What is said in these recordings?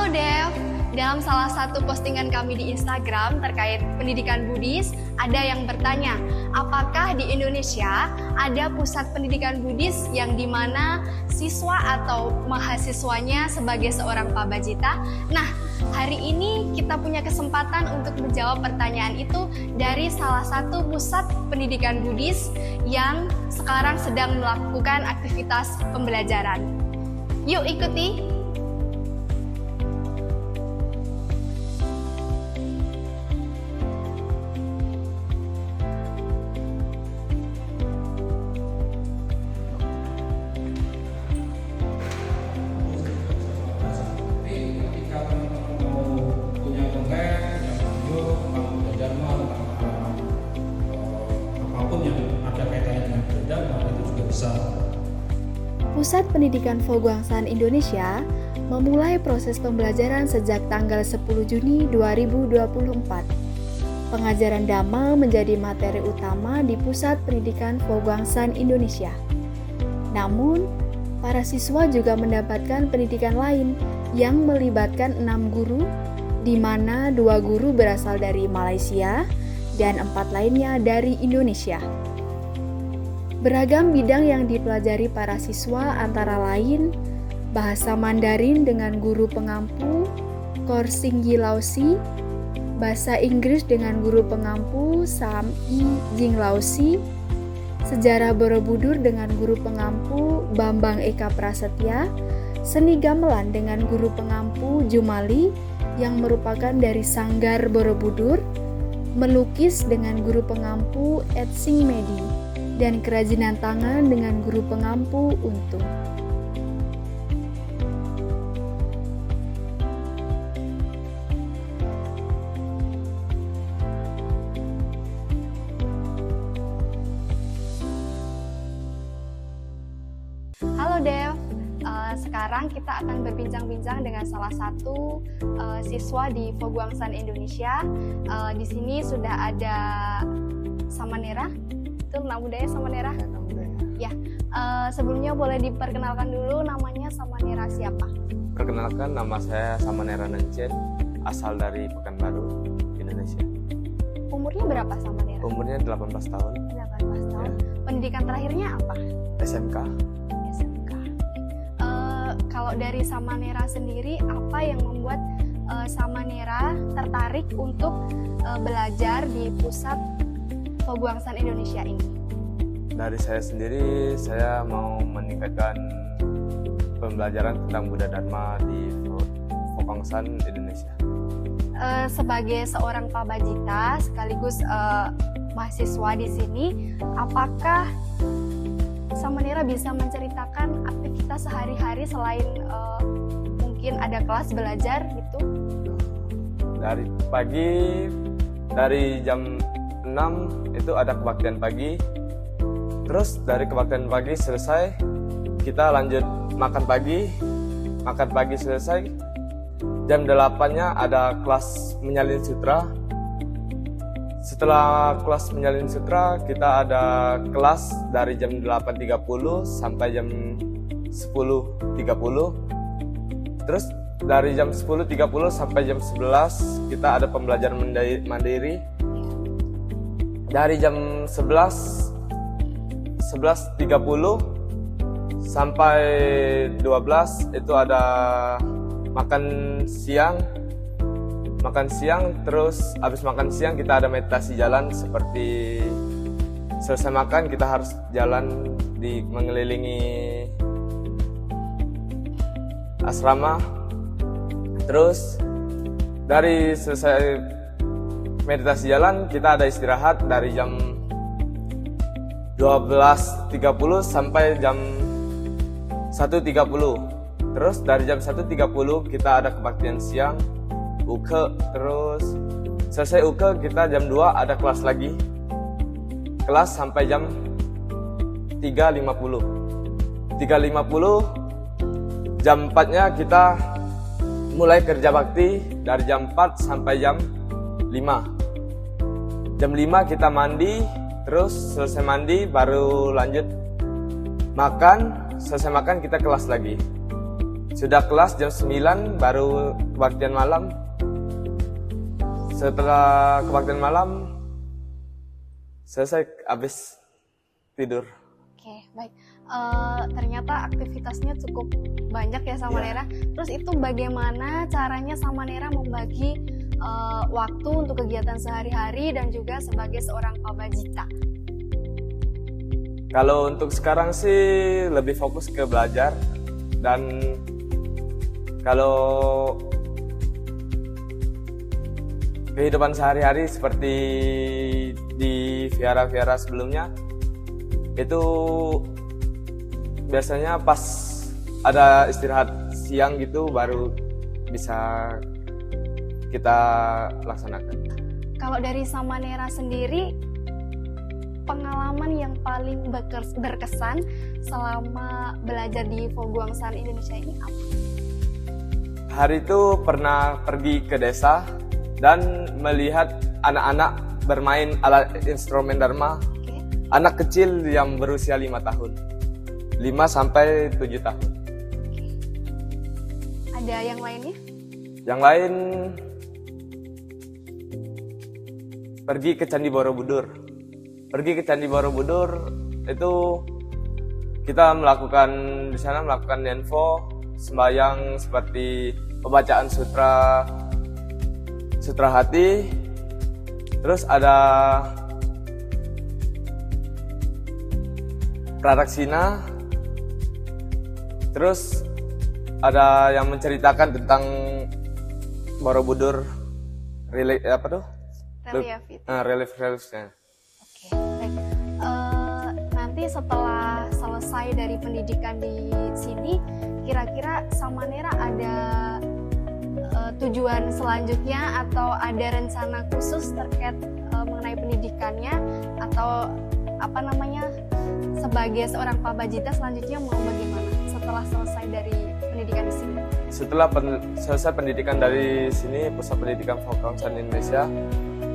Halo Dev, dalam salah satu postingan kami di Instagram terkait pendidikan Buddhis, ada yang bertanya, apakah di Indonesia ada pusat pendidikan Buddhis yang dimana siswa atau mahasiswanya sebagai seorang pabajita? Nah, hari ini kita punya kesempatan untuk menjawab pertanyaan itu dari salah satu pusat pendidikan Buddhis yang sekarang sedang melakukan aktivitas pembelajaran. Yuk ikuti! Pusat Pendidikan Foguangsan Indonesia memulai proses pembelajaran sejak tanggal 10 Juni 2024. Pengajaran Dhamma menjadi materi utama di Pusat Pendidikan Foguangsan Indonesia. Namun, para siswa juga mendapatkan pendidikan lain yang melibatkan 6 guru, di mana 2 guru berasal dari Malaysia dan 4 lainnya dari Indonesia. Beragam bidang yang dipelajari para siswa antara lain bahasa Mandarin dengan guru pengampu Korsinggi Lausi, bahasa Inggris dengan guru pengampu Sam I Jing Lausi, sejarah Borobudur dengan guru pengampu Bambang Eka Prasetya, seni gamelan dengan guru pengampu Jumali yang merupakan dari Sanggar Borobudur, melukis dengan guru pengampu Etsing Medi, dan kerajinan tangan dengan guru pengampu Untung. Halo Dev, sekarang kita akan berbincang-bincang dengan salah satu siswa di Foguangsan Indonesia. Di sini sudah ada Samanera. Itu nama budaya Samanera? Ya, sebelumnya boleh diperkenalkan dulu namanya Samanera siapa? Perkenalkan, nama saya Samanera Nencen, asal dari Pekanbaru, Indonesia. Umurnya berapa Samanera? Umurnya 18 tahun. 18 tahun. Ya. Pendidikan terakhirnya apa? SMK. SMK. Kalau dari Samanera sendiri, apa yang membuat Samanera tertarik untuk belajar di pusat Foguangsan Indonesia ini? Dari saya sendiri, saya mau meningkatkan pembelajaran tentang Buddha Dharma di Foguangsan Indonesia. Sebagai seorang pabajita sekaligus mahasiswa di sini, apakah Samanera bisa menceritakan aktivitas sehari-hari selain mungkin ada kelas belajar gitu? Dari pagi, dari jam 6 itu ada kebaktian pagi. Terus dari kebaktian pagi selesai, kita lanjut makan pagi. Makan pagi selesai, jam 8-nya ada kelas menyalin sutra. Setelah kelas menyalin sutra, kita ada kelas dari jam 8.30 sampai jam 10.30. Terus dari jam 10.30 sampai jam 11 kita ada pembelajaran mandiri. Dari jam 11.30 sampai 12 itu ada makan siang. Terus habis makan siang kita ada meditasi jalan, seperti selesai makan kita harus jalan di mengelilingi asrama. Terus dari selesai meditasi jalan kita ada istirahat dari jam 12.30 sampai jam 1.30. Terus dari jam 1.30 kita ada kebaktian siang, uke. Terus selesai uke kita jam 2 ada kelas lagi. Kelas sampai jam 3.50. Jam 4-nya kita mulai kerja bakti dari jam 4 sampai jam 5. Jam 5 kita mandi, terus selesai mandi baru lanjut makan. Selesai makan kita kelas lagi. Sudah kelas jam 9 baru kebaktian malam. Setelah kebaktian malam selesai, habis tidur. Oke, baik. Ternyata aktivitasnya cukup banyak ya Samanera. Terus itu bagaimana caranya Samanera membagi waktu untuk kegiatan sehari-hari dan juga sebagai seorang pabajita? Kalau untuk sekarang sih lebih fokus ke belajar, dan kalau kehidupan sehari-hari seperti di vihara-vihara sebelumnya itu biasanya pas ada istirahat siang gitu baru bisa kita laksanakan. Kalau dari Samanera sendiri, pengalaman yang paling berkesan selama belajar di Foguangsan Indonesia ini apa? Hari itu pernah pergi ke desa dan melihat anak-anak bermain alat instrumen Dharma. Oke. Anak kecil yang berusia 5 tahun. 5 sampai 7 tahun. Oke. Ada yang lainnya? Yang lain pergi ke Candi Borobudur. Pergi ke Candi Borobudur itu kita di sana melakukan denvo, sembahyang seperti pembacaan sutra hati, terus ada pradaksina, terus ada yang menceritakan tentang Borobudur, reliefnya. Oke, baik. Nanti setelah selesai dari pendidikan di sini, kira-kira Samanera ada tujuan selanjutnya atau ada rencana khusus terkait mengenai pendidikannya, atau sebagai seorang pabajita selanjutnya mau bagaimana setelah selesai dari pendidikan di sini? Setelah selesai pendidikan dari sini, Pusat Pendidikan Foguangsan Indonesia,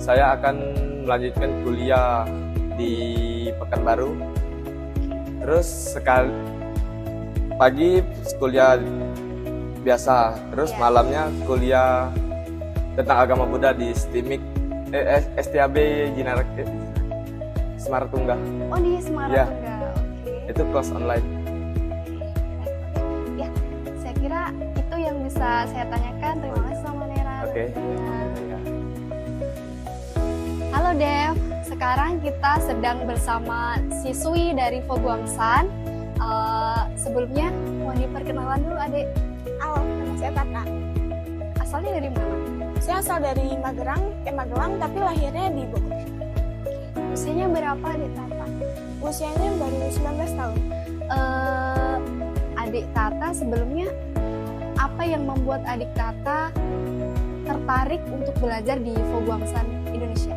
saya akan melanjutkan kuliah di Pekanbaru. Terus sekali pagi kuliah biasa, terus malamnya kuliah tentang agama Buddha di STAB Jinarak Semartungga. Oh, di Semartungga. Ya. Oke. Itu kelas online. Ya, saya kira itu yang bisa saya tanyakan. Terima kasih Samanera. Oke. Halo Dev, sekarang kita sedang bersama siswi dari Foguangsan. Sebelumnya mohon diperkenalan dulu adik. Halo, nama saya Tata. Asalnya dari mana? Saya asal dari Magelang, tapi lahirnya di Bogor. Usianya berapa adik Tata? Usianya baru 19 tahun. Adik Tata sebelumnya apa yang membuat adik Tata tertarik untuk belajar di Foguangsan Indonesia?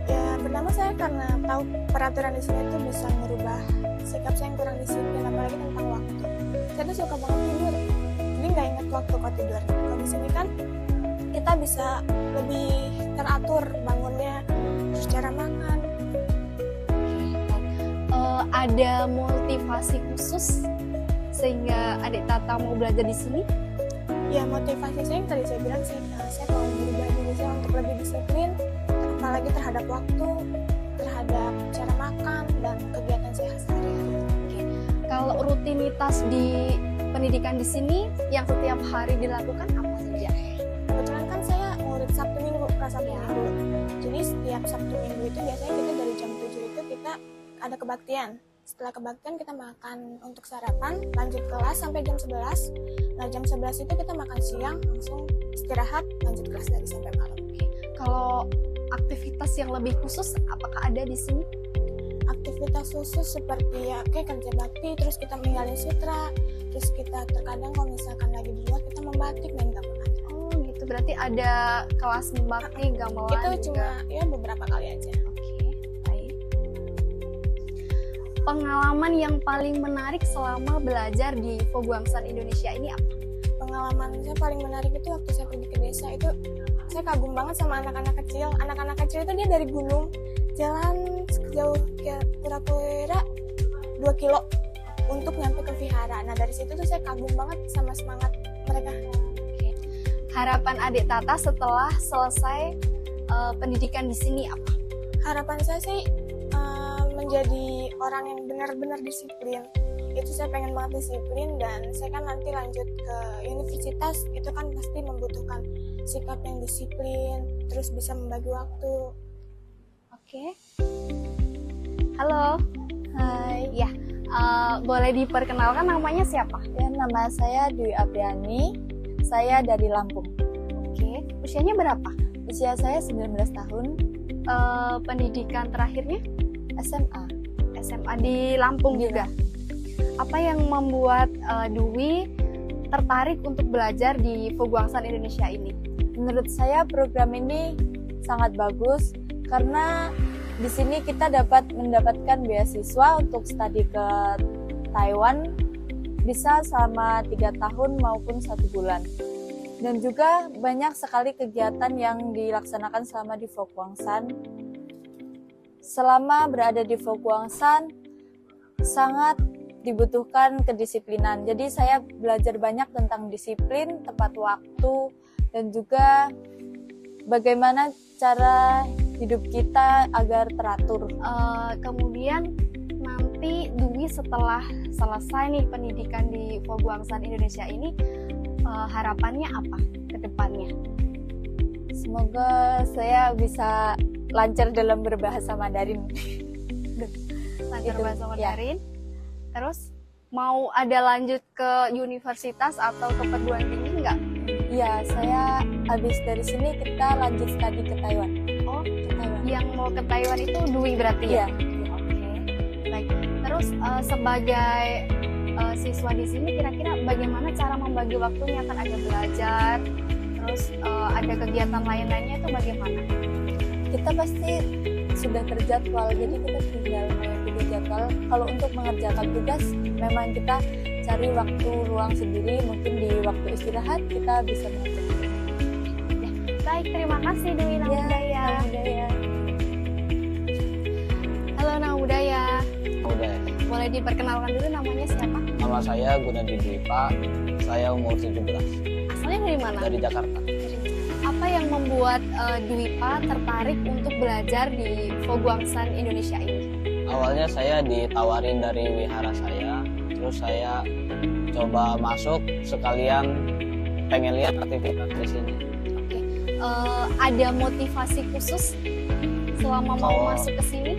Ya, pertama saya karena tahu peraturan di sini itu bisa merubah sikap saya yang kurang disiplin, apalagi tentang waktu. Saya tuh suka banget tidur, jadi nggak ingat waktu kalau tidur. Kalau di sini kan kita bisa lebih teratur bangunnya, terus cara makan. Ada motivasi khusus sehingga adik Tata mau belajar di sini? Ya, motivasi saya yang tadi saya bilang sih, saya mau merubah diri saya untuk lebih disiplin, apalagi terhadap waktu, terhadap cara makan, dan kegiatan saya sehari-hari. Kalau rutinitas di pendidikan di sini yang setiap hari dilakukan apa saja? Kebetulan kan saya murid Sabtu Minggu, kelas Sabtu Minggu. Jadi setiap Sabtu Minggu itu biasanya kita dari jam 7 itu kita ada kebaktian. Setelah kebaktian kita makan untuk sarapan, lanjut kelas sampai jam 11. Nah, jam 11 itu kita makan siang, langsung istirahat, lanjut kelas dari sampai malam. Kalau aktivitas yang lebih khusus apakah ada di sini? Aktivitas khusus seperti ya kayak kerja bakti, terus kita menjalin sutra, terus kita terkadang kalau misalkan lagi di luar kita membatik dan gamelan. Oh gitu, berarti ada kelas membakti, gamelan Itu juga. cuma ya beberapa kali aja. Oke, baik. Pengalaman yang paling menarik selama belajar di Foguangsan Indonesia ini apa? Pengalaman saya paling menarik itu waktu saya pergi ke desa itu, saya kagum banget sama anak-anak kecil. Anak-anak kecil itu dia dari gunung jalan sejauh kira-kira 2 kilo untuk nyampe ke vihara. Nah dari situ tuh saya kagum banget sama semangat mereka. Harapan adik Tata setelah selesai pendidikan di sini apa? Harapan saya sih menjadi orang yang benar-benar disiplin. Itu saya pengen banget disiplin, dan saya kan nanti lanjut ke universitas, itu kan pasti membutuhkan sikap yang disiplin, terus bisa membagi waktu. Oke. Halo. Hai, Ya, boleh diperkenalkan namanya siapa? ya nama saya Dwi Apriani. Saya dari Lampung. Oke. Usianya berapa? Usia saya 19 tahun, Pendidikan terakhirnya SMA. SMA di Lampung juga. Apa yang membuat Dwi tertarik untuk belajar di Foguangsan Indonesia ini? Menurut saya program ini sangat bagus karena di sini kita dapat mendapatkan beasiswa untuk studi ke Taiwan, bisa selama 3 tahun maupun 1 bulan. Dan juga banyak sekali kegiatan yang dilaksanakan selama di Foguangsan. Selama berada di Foguangsan, sangat dibutuhkan kedisiplinan. Jadi saya belajar banyak tentang disiplin, tepat waktu, dan juga bagaimana cara hidup kita agar teratur. Kemudian nanti Dwi setelah selesai nih pendidikan di Foguangsan Indonesia ini, harapannya apa ke depannya? Semoga saya bisa lancar dalam berbahasa Mandarin. Lancar Itu, bahasa ya. Mandarin. Terus mau ada lanjut ke universitas atau ke perguruan tinggi nggak? Iya, saya habis dari sini kita lanjut studi ke Taiwan. Oh, Ke Taiwan. yang mau ke Taiwan itu Dwi berarti ya? Iya. Oke, baik. Terus sebagai siswa di sini, kira-kira bagaimana cara membagi waktunya? Kan ada belajar, terus ada kegiatan lain-lainnya, itu bagaimana? Kita pasti sudah terjadwal, jadi kita tinggal mengikuti jadwal. Kalau untuk mengerjakan tugas, memang kita cari waktu luang sendiri, mungkin di waktu istirahat kita bisa mengerjakan. Baik, terima kasih Dwi Namudaya. Budaya. Halo Namudaya, Udah. boleh diperkenalkan dulu namanya siapa? Nama saya Gunadi Dwipa, saya umur 17, Asalnya dari mana? dari Jakarta. Apa yang membuat Dwipa tertarik untuk belajar di Foguangsan Indonesia ini? Awalnya saya ditawarin dari wihara saya, terus saya coba masuk sekalian pengen lihat aktivitas di sini. Oke. Ada motivasi khusus selama mau Kalau- masuk ke sini?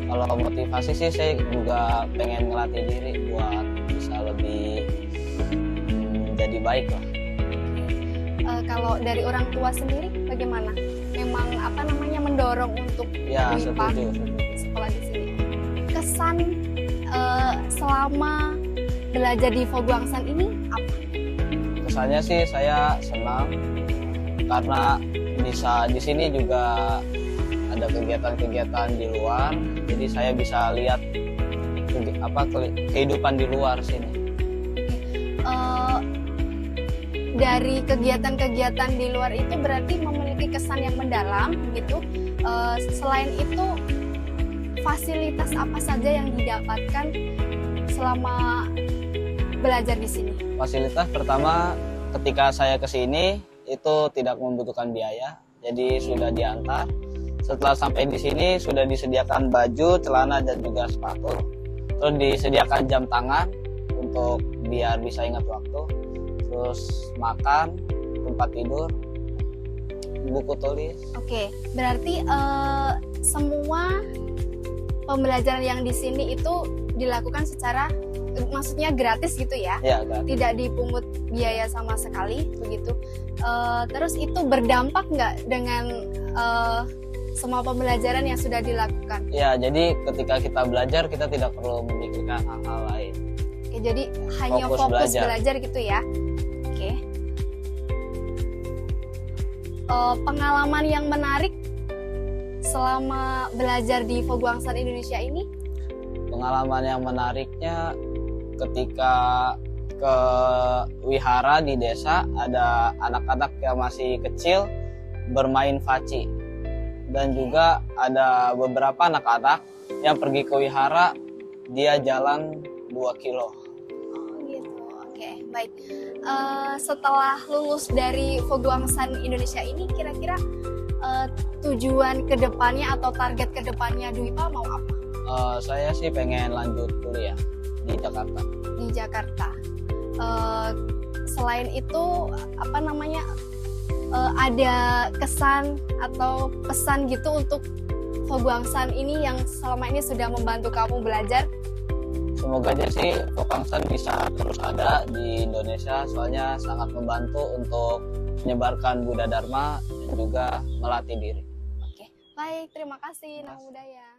Kalau motivasi sih saya juga pengen ngelatih diri buat bisa lebih jadi baik lah. Kalau dari orang tua sendiri bagaimana? Memang mendorong untuk Ya, Dwipa setuju. sekolah di sini. Kesan selama belajar di Foguangsan ini apa? Kesannya sih saya senang karena bisa di sini juga ada kegiatan-kegiatan di luar, jadi saya bisa lihat kehidupan di luar sini. Dari kegiatan-kegiatan di luar itu berarti memiliki kesan yang mendalam gitu. Selain itu, fasilitas apa saja yang didapatkan selama belajar di sini? Fasilitas pertama ketika saya ke sini itu tidak membutuhkan biaya, jadi sudah diantar. Setelah sampai di sini sudah disediakan baju, celana dan juga sepatu. Terus disediakan jam tangan untuk biar bisa ingat waktu. Terus makan, tempat tidur, buku tulis. Oke, berarti semua pembelajaran yang di sini itu dilakukan secara maksudnya gratis gitu ya? Ya, kan? Tidak dipungut biaya sama sekali begitu. Terus itu berdampak nggak dengan semua pembelajaran yang sudah dilakukan? Ya, jadi ketika kita belajar kita tidak perlu memikirkan hal-hal lain. Oke, jadi hanya Fokus fokus belajar. belajar gitu ya? Oke. Pengalaman yang menarik selama belajar di Foguangsan Indonesia ini? Pengalaman yang menariknya ketika ke wihara di desa, ada anak-anak yang masih kecil bermain faci. Dan juga ada beberapa anak-anak yang pergi ke wihara, dia jalan 2 kilo. Oh gitu, oke baik. Setelah lulus dari Voguangsan Indonesia ini, kira-kira tujuan kedepannya atau target kedepannya Dwi Pa mau apa? Saya sih pengen lanjut kuliah di Jakarta. Di Jakarta. Selain itu, apa namanya, ada kesan atau pesan gitu untuk Voguangsan ini yang selama ini sudah membantu kamu belajar? Semoga aja sih Voguangsan bisa terus ada di Indonesia, soalnya sangat membantu untuk menyebarkan Buddha Dharma dan juga melatih diri. Oke, baik, terima kasih Nama Budaya.